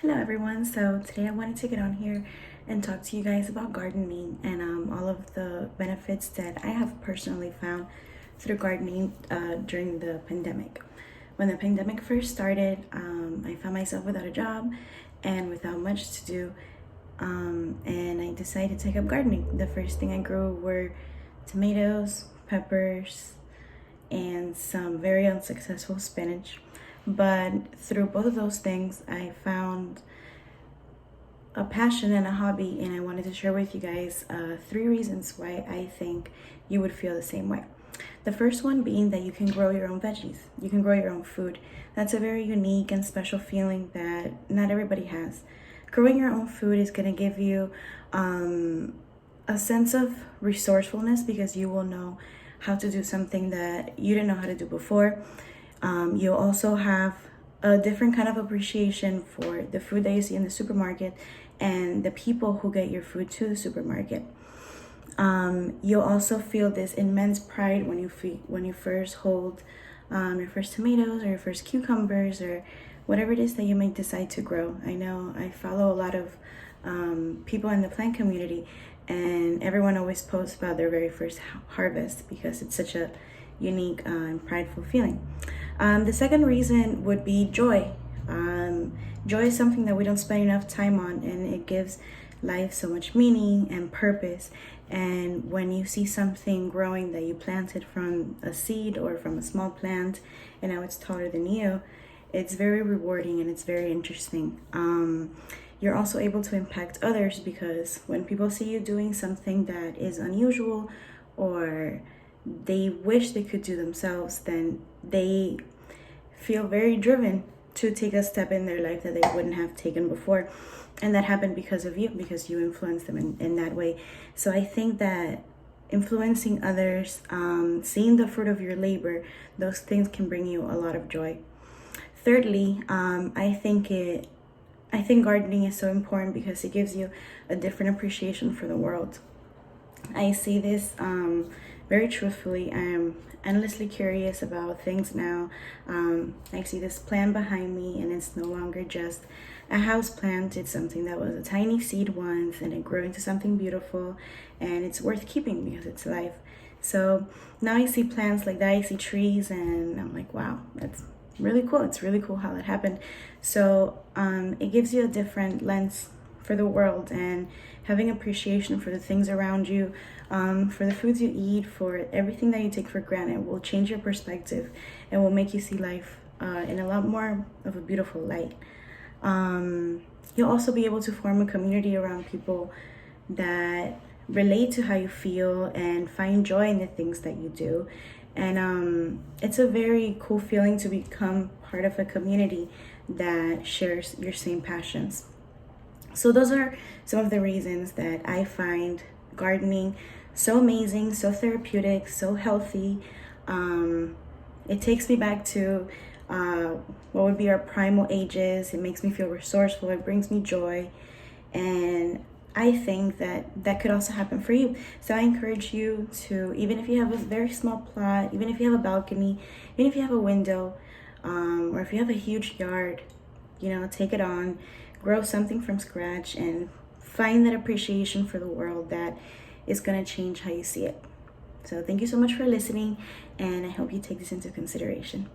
Hello everyone. So today I wanted to get on here and talk to you guys about gardening and all of the benefits that I have personally found through gardening during the pandemic. When the pandemic first started, I found myself without a job and without much to do, and I decided to take up gardening. The first thing I grew were tomatoes, peppers, and some very unsuccessful spinach. But through both of those things, I found a passion and a hobby, and I wanted to share with you guys 3 reasons why I think you would feel the same way. The first one being that you can grow your own veggies, you can grow your own food. That's a very unique and special feeling that not everybody has. Growing your own food is going to give you a sense of resourcefulness because you will know how to do something that you didn't know how to do before. You'll also have a different kind of appreciation for the food that you see in the supermarket and the people who get your food to the supermarket. You'll also feel this immense pride when you first hold your first tomatoes or your first cucumbers or whatever it is that you may decide to grow. I know I follow a lot of people in the plant community, and everyone always posts about their very first harvest because it's such a unique and prideful feeling. The second reason would be joy. Joy is something that we don't spend enough time on, and it gives life so much meaning and purpose. And when you see something growing that you planted from a seed or from a small plant, and now it's taller than you, it's very rewarding and it's very interesting. You're also able to impact others because when people see you doing something that is unusual or they wish they could do themselves, then they feel very driven to take a step in their life that they wouldn't have taken before. And that happened because of you, because you influenced them in that way. So I think that influencing others, seeing the fruit of your labor, those things can bring you a lot of joy. Thirdly, I think gardening is so important because it gives you a different appreciation for the world. I see this very truthfully. I'm endlessly curious about things now. I see this plant behind me, and it's no longer just a house plant. It's something that was a tiny seed once, and it grew into something beautiful, and it's worth keeping because it's life. So now I see plants like that. I see trees, and I'm like, wow, that's really cool. It's really cool how that happened. So it gives you a different lens for the world, and having appreciation for the things around you, for the foods you eat, for everything that you take for granted will change your perspective and will make you see life in a lot more of a beautiful light. You'll also be able to form a community around people that relate to how you feel and find joy in the things that you do. And it's a very cool feeling to become part of a community that shares your same passions. So those are some of the reasons that I find gardening so amazing, so therapeutic, so healthy. It takes me back to what would be our primal ages. It makes me feel resourceful. It brings me joy. And I think that could also happen for you. So I encourage you to, even if you have a very small plot, even if you have a balcony, even if you have a window, or if you have a huge yard, take it on, grow something from scratch, and find that appreciation for the world that is going to change how you see it. So thank you so much for listening, and I hope you take this into consideration.